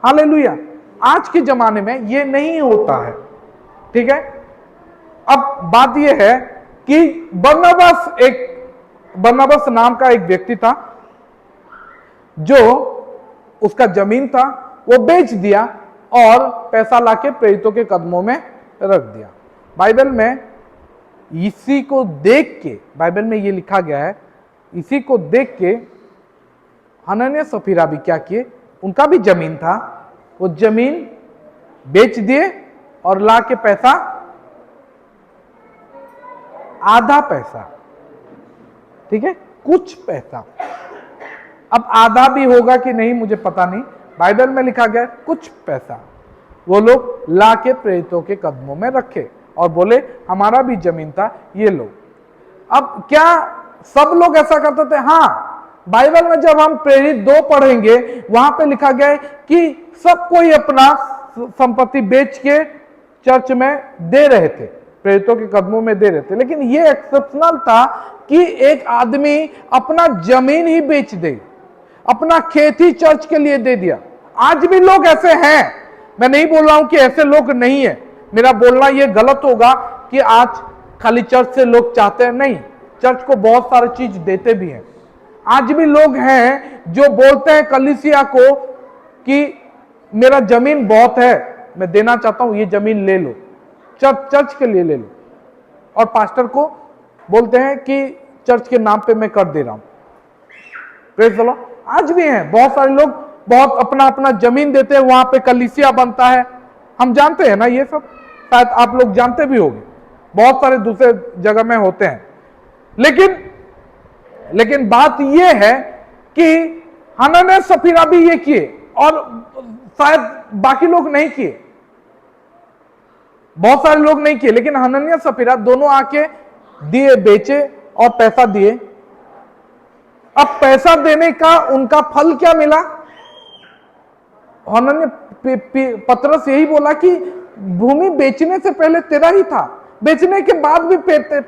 hallelujah. आज के जमाने में ये नहीं होता है, ठीक है? अब बात ये है कि बरनबास नाम का एक व्यक्ति था जो उसका जमीन था वो बेच दिया और पैसा लाके प्रेरितों के कदमों में रख दिया। बाइबल में इसी को देख के, बाइबल में ये लिखा गया है, इसी को देख के हनन्याह सफीरा भी क्या किए? उनका भी जमीन था, वो जमीन बेच दिए और लाके पैसा, आधा पैसा, ठीक है, कुछ पैसा, अब आधा भी होगा कि नहीं मुझे पता नहीं, बाइबल में लिखा गया कुछ पैसा वो लोग लाके प्रेरितों के कदमों में रखे और बोले हमारा भी जमीन था, ये लो। अब क्या सब लोग ऐसा करते थे? हाँ, बाइबल में जब हम प्रेरित 2 पढ़ेंगे वहां पे लिखा गया है कि सब कोई अपना संपत्ति बेच के चर्च में दे रहे थे, प्रेरितों के कदमों में दे रहे थे। लेकिन ये एक्सेप्शनल था कि एक आदमी अपना जमीन ही बेच दे, अपना खेत ही चर्च के लिए दे दिया। आज भी लोग ऐसे हैं, मैं नहीं बोल रहा हूं कि ऐसे लोग नहीं है, मेरा बोलना ये गलत होगा कि आज खाली चर्च से लोग चाहते हैं, नहीं। चर्च को बहुत सारी चीज देते भी हैं। आज भी लोग हैं जो बोलते हैं कलीसिया को कि मेरा जमीन बहुत है, मैं देना चाहता हूं, ये जमीन ले लो, चर्च के लिए ले लो, और पास्टर को बोलते हैं कि चर्च के नाम पे मैं कर दे रहा हूं। Praise the Lord. आज भी हैं बहुत सारे लोग, बहुत अपना अपना जमीन देते हैं, वहां पे कलीसिया बनता है। हम जानते हैं ना ये सब, शायद आप लोग जानते भी होंगे, बहुत सारे दूसरे जगह में होते हैं। लेकिन बात यह है कि हनन्याह सफीरा भी ये किए और शायद बाकी लोग नहीं किए, बहुत सारे लोग नहीं किए, लेकिन हनन्याह सफीरा दोनों आके दिए, बेचे और पैसा दिए। अब पैसा देने का उनका फल क्या मिला? हनन्याह पतरस यही बोला कि भूमि बेचने से पहले तेरा ही था, बेचने के बाद भी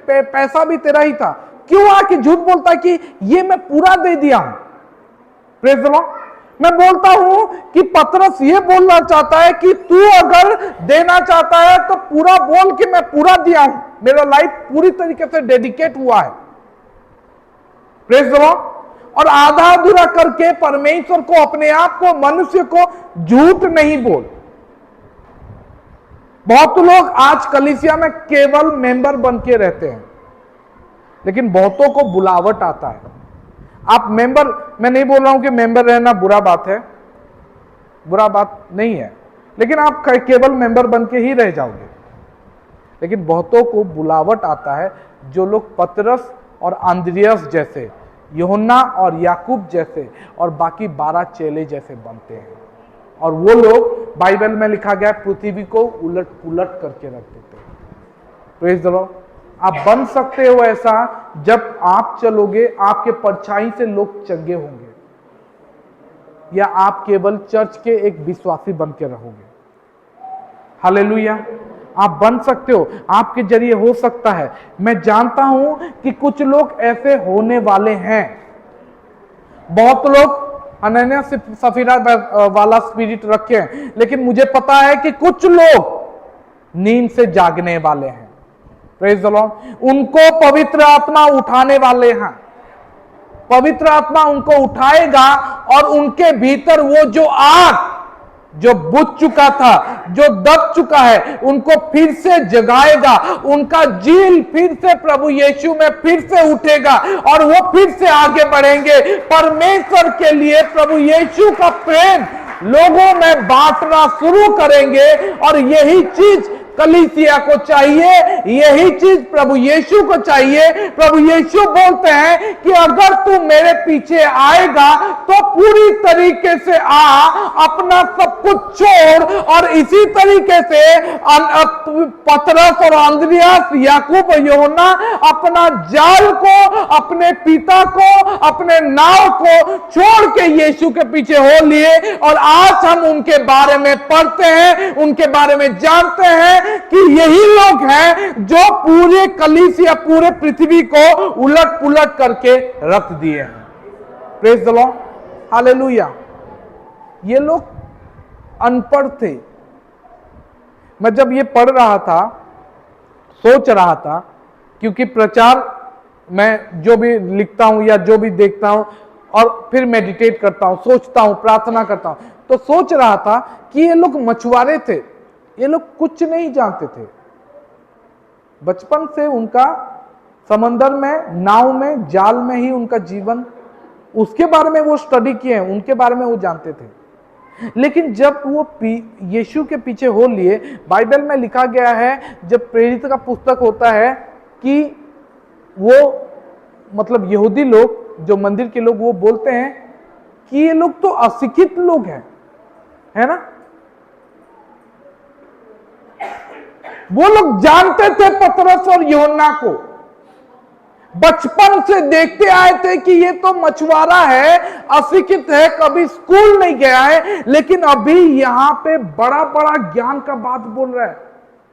पैसा भी तेरा ही था, क्यों आके झूठ बोलता कि ये मैं पूरा दे दिया हूं? Praise the Lord. मैं बोलता हूं कि पतरस ये बोलना चाहता है कि तू अगर देना चाहता है तो पूरा बोल कि मैं पूरा दिया हूं, मेरा लाइफ पूरी तरीके से डेडिकेट हुआ है। Praise the Lord. और आधा अधूरा करके परमेश्वर को, अपने आप को, मनुष्य को झूठ नहीं बोल। बहुत लोग आज कलीसिया में केवल मेंबर बन के रहते हैं, लेकिन बहुतों को बुलावट आता है। आप मेंबर, मैं नहीं बोल रहा हूं कि मेंबर रहना बुरा बात है, बुरा बात नहीं है, लेकिन आप केवल मेंबर बन के ही रह जाओगे। लेकिन बहुतों को बुलावट आता है, जो लोग पतरस और अंद्रियास जैसे, यूहन्ना और याकूब जैसे और बाकी 12 चेले जैसे बनते हैं। और वो लोग, बाइबल में लिखा गया, पृथ्वी को उलट पुलट करके रख देते हैं। Praise the lord. आप बन सकते हो ऐसा, जब आप चलोगे आपके परछाई से लोग चंगे होंगे, या आप केवल चर्च के एक विश्वासी बन के रहोगे। हालेलुया। आप बन सकते हो, आपके जरिए हो सकता है। मैं जानता हूं कि कुछ लोग ऐसे होने वाले हैं। बहुत लोग हनन्याह सफीरा वाला स्पिरिट रखे हैं, लेकिन मुझे पता है कि कुछ लोग नींद से जागने वाले हैं। Praise the Lord. उनको पवित्र आत्मा उठाने वाले हैं, पवित्र आत्मा उनको उठाएगा और उनके भीतर वो जो आग जो बुझ चुका था, जो दब चुका है, उनको फिर से जगाएगा। उनका जील फिर से प्रभु यीशु में फिर से उठेगा और वो फिर से आगे बढ़ेंगे। परमेश्वर के लिए प्रभु यीशु का प्रेम लोगों में बांटना शुरू करेंगे। और यही चीज कलीसिया को चाहिए, यही चीज प्रभु यीशु को चाहिए। प्रभु यीशु बोलते हैं कि अगर तू मेरे पीछे आएगा तो पूरी तरीके से आ, अपना सब कुछ छोड़। और इसी तरीके से पतरस और अंद्रियास, याकूब और यूहन्ना अपना जाल को, अपने पिता को, अपने नाव को छोड़ के यीशु के पीछे हो लिए। और आज हम उनके बारे में पढ़ते हैं, उनके बारे में जानते हैं कि यही लोग हैं जो पूरे कलीसिया, पूरे पृथ्वी को उलट पुलट करके रख दिए हैं। Praise the lord. हालेलुया। ये लोग अनपढ़ थे। मैं जब ये पढ़ रहा था, सोच रहा था, क्योंकि प्रचार मैं जो भी लिखता हूं या जो भी देखता हूं और फिर मेडिटेट करता हूं, सोचता हूं, प्रार्थना करता हूं, तो सोच रहा था कि ये लोग मछुआरे थे, ये लोग कुछ नहीं जानते थे। बचपन से उनका समंदर में, नाव में, जाल में ही उनका जीवन, उसके बारे में वो स्टडी किए हैं, उनके बारे में वो जानते थे। लेकिन जब वो यीशु के पीछे हो लिए, बाइबल में लिखा गया है, जब प्रेरित का पुस्तक होता है कि वो, मतलब यहूदी लोग, जो मंदिर के लोग, वो बोलते हैं कि ये लोग तो अशिक्षित लोग हैं, है ना। वो लोग जानते थे पतरस और यूहन्ना को, बचपन से देखते आए थे कि ये तो मछुआरा है, अशिक्षित है, कभी स्कूल नहीं गया है, लेकिन अभी यहां पे बड़ा बड़ा ज्ञान का बात बोल रहा है।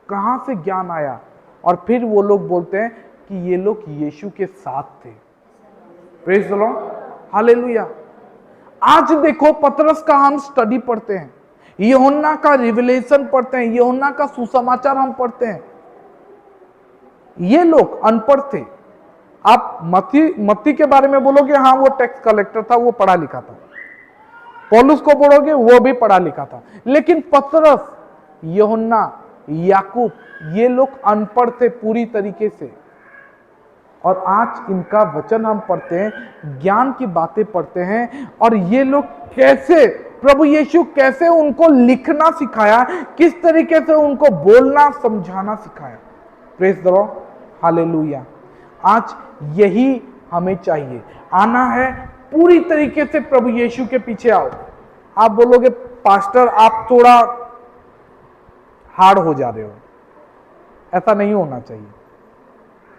कहां से ज्ञान आया? और फिर वो लोग बोलते हैं कि ये लोग यीशु के साथ थे। Praise the lord. हालेलुया। आज देखो, पतरस का हम स्टडी पढ़ते हैं, यूहन्ना का रिविलेशन पढ़ते हैं, यूहन्ना का सुसमाचार हम पढ़ते हैं। ये लोग अनपढ़ थे, आप मत्ती के बारे में बोलोगे हाँ वो टैक्स कलेक्टर था, वो पढ़ा लिखा था। पौलुस को बोलोगे वो भी पढ़ा लिखा था। लेकिन पतरस, यूहन्ना, याकूब, ये लोग अनपढ़ थे पूरी तरीके से। और आज इनका वचन हम पढ़ते हैं, ज्ञान की बातें पढ़ते हैं, और ये लोग कैसे, प्रभु यीशु कैसे उनको लिखना सिखाया, किस तरीके से उनको बोलना समझाना सिखाया। Praise the lord, hallelujah. आज यही हमें चाहिए, आना है पूरी तरीके से प्रभु यीशु के पीछे आओ। आप बोलोगे पास्टर आप थोड़ा हार्ड हो जा रहे हो, ऐसा नहीं होना चाहिए।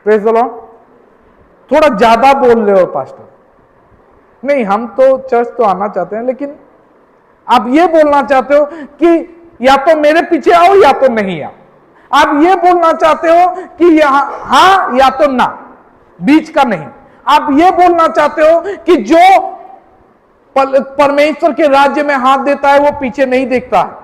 प्रेज द लॉर्ड, थोड़ा ज्यादा बोल रहे हो पास्टर। नहीं, हम तो चर्च तो आना चाहते हैं, लेकिन आप ये बोलना चाहते हो कि या तो मेरे पीछे आओ या तो नहीं आओ। आप ये बोलना चाहते हो कि यहां हाँ या तो ना, बीच का नहीं। आप ये बोलना चाहते हो कि जो परमेश्वर के राज्य में हाथ देता है वो पीछे नहीं देखता है।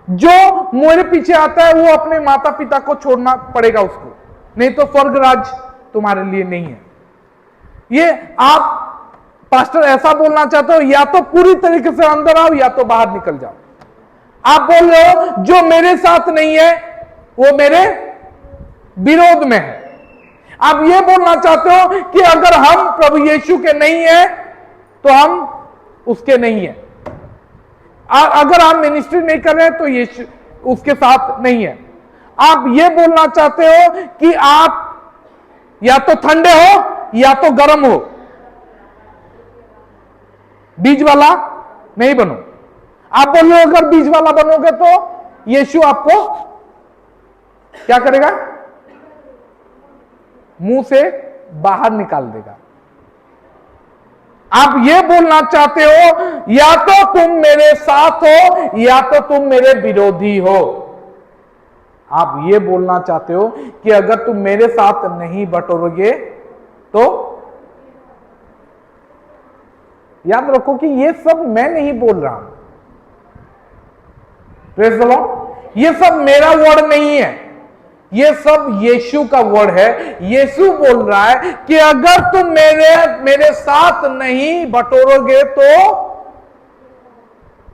जो मेरे पीछे आता है वो अपने माता पिता को छोड़ना पड़ेगा उसको, नहीं तो स्वर्ग राज्य तुम्हारे लिए नहीं है। ये आप पास्टर ऐसा बोलना चाहते हो, या तो पूरी तरीके से अंदर आओ या तो बाहर निकल जाओ। आप बोल रहे हो जो मेरे साथ नहीं है वो मेरे विरोध में है। आप ये बोलना चाहते हो कि अगर हम प्रभु यीशु के नहीं है तो हम उसके नहीं है। अगर आप मिनिस्ट्री नहीं कर रहे तो यीशु उसके साथ नहीं है। आप ये बोलना चाहते हो कि आप या तो ठंडे हो या तो गर्म हो, बीच वाला नहीं बनो। आप बोल रहे हो अगर बीच वाला बनोगे तो यीशु आपको क्या करेगा, मुंह से बाहर निकाल देगा। आप ये बोलना चाहते हो या तो तुम मेरे साथ हो या तो तुम मेरे विरोधी हो। आप ये बोलना चाहते हो कि अगर तुम मेरे साथ नहीं बटोरोगे तो याद रखो कि ये सब मैं नहीं बोल रहा हूं। प्रेज़ द लॉर्ड, ये सब मेरा वर्ड नहीं है, ये सब यीशु का वर्ड है। यीशु बोल रहा है कि अगर तुम मेरे साथ नहीं बटोरोगे तो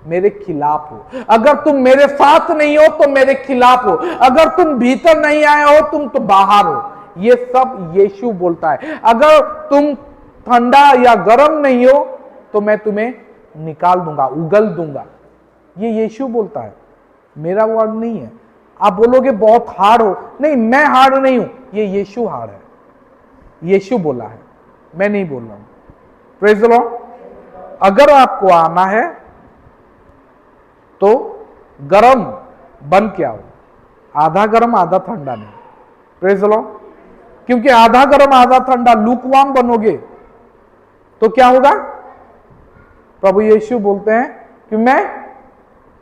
मेरे खिलाफ हो। अगर तुम मेरे साथ नहीं हो तो मेरे खिलाफ हो। अगर तुम भीतर नहीं आए हो तुम तो बाहर हो। ये सब यीशु बोलता है। अगर तुम ठंडा या गर्म नहीं हो तो मैं तुम्हें निकाल दूंगा, उगल दूंगा। ये यीशु बोलता है, मेरा वर्ड नहीं है। आप बोलोगे बहुत हार्ड हो, नहीं मैं हार्ड नहीं हूं, ये यीशु हार्ड है। यीशु बोला है, मैं नहीं बोल रहा हूं। प्रेज़ द लॉर्ड, अगर आपको आना है तो गरम बन के आओ, आधा गरम आधा ठंडा नहीं। प्रेज़ द लॉर्ड, क्योंकि आधा गरम आधा ठंडा लूकवार्म बनोगे तो क्या होगा। प्रभु यीशु बोलते हैं कि मैं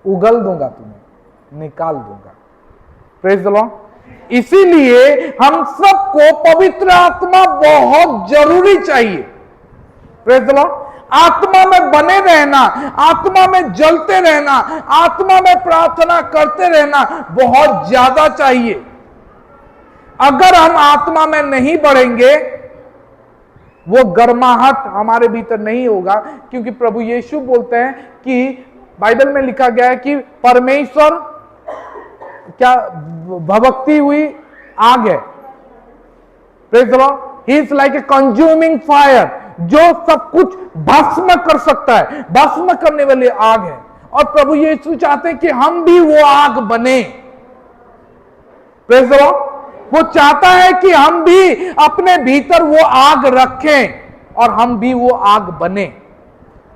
उगल दूंगा, तुम्हें निकाल दूंगा। प्रेज़ द लॉर्ड, इसीलिए हम सबको पवित्र आत्मा बहुत जरूरी चाहिए। प्रेज़ द लॉर्ड, आत्मा में बने रहना, आत्मा में जलते रहना, आत्मा में प्रार्थना करते रहना बहुत ज्यादा चाहिए। अगर हम आत्मा में नहीं बढ़ेंगे वो गर्माहट हमारे भीतर नहीं होगा। क्योंकि प्रभु यीशु बोलते हैं कि बाइबल में लिखा गया है कि परमेश्वर क्या भभकती हुई आग है। Praise the Lord, he is like a consuming fire, जो सब कुछ भस्म कर सकता है, भस्म करने वाली आग है। और प्रभु यीशु चाहते हैं कि हम भी वो आग बने। प्रेज़ द लॉर्ड, वो चाहता है कि हम भी अपने भीतर वो आग रखें और हम भी वो आग बने।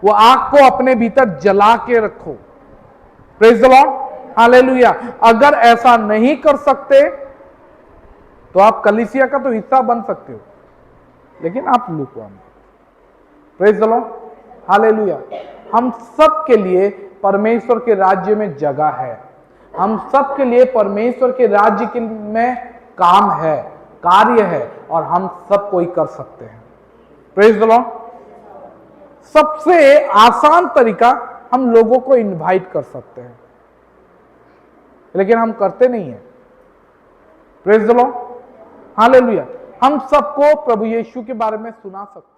वो आग को अपने भीतर जला के रखो। Praise the lord, hallelujah. अगर ऐसा नहीं कर सकते तो आप कलीसिया का तो हिस्सा बन सकते हो, लेकिन आप lukewarm. Praise the lord, hallelujah. हम सब के लिए परमेश्वर के राज्य में जगह है। हम सब के लिए परमेश्वर के राज्य में काम है, कार्य है, और हम सब कोई कर सकते हैं। प्रेज़ द लॉर्ड, सबसे आसान तरीका हम लोगों को इनवाइट कर सकते हैं, लेकिन हम करते नहीं है। Praise the lord, hallelujah. हम सबको प्रभु यीशु के बारे में सुना सकते हैं।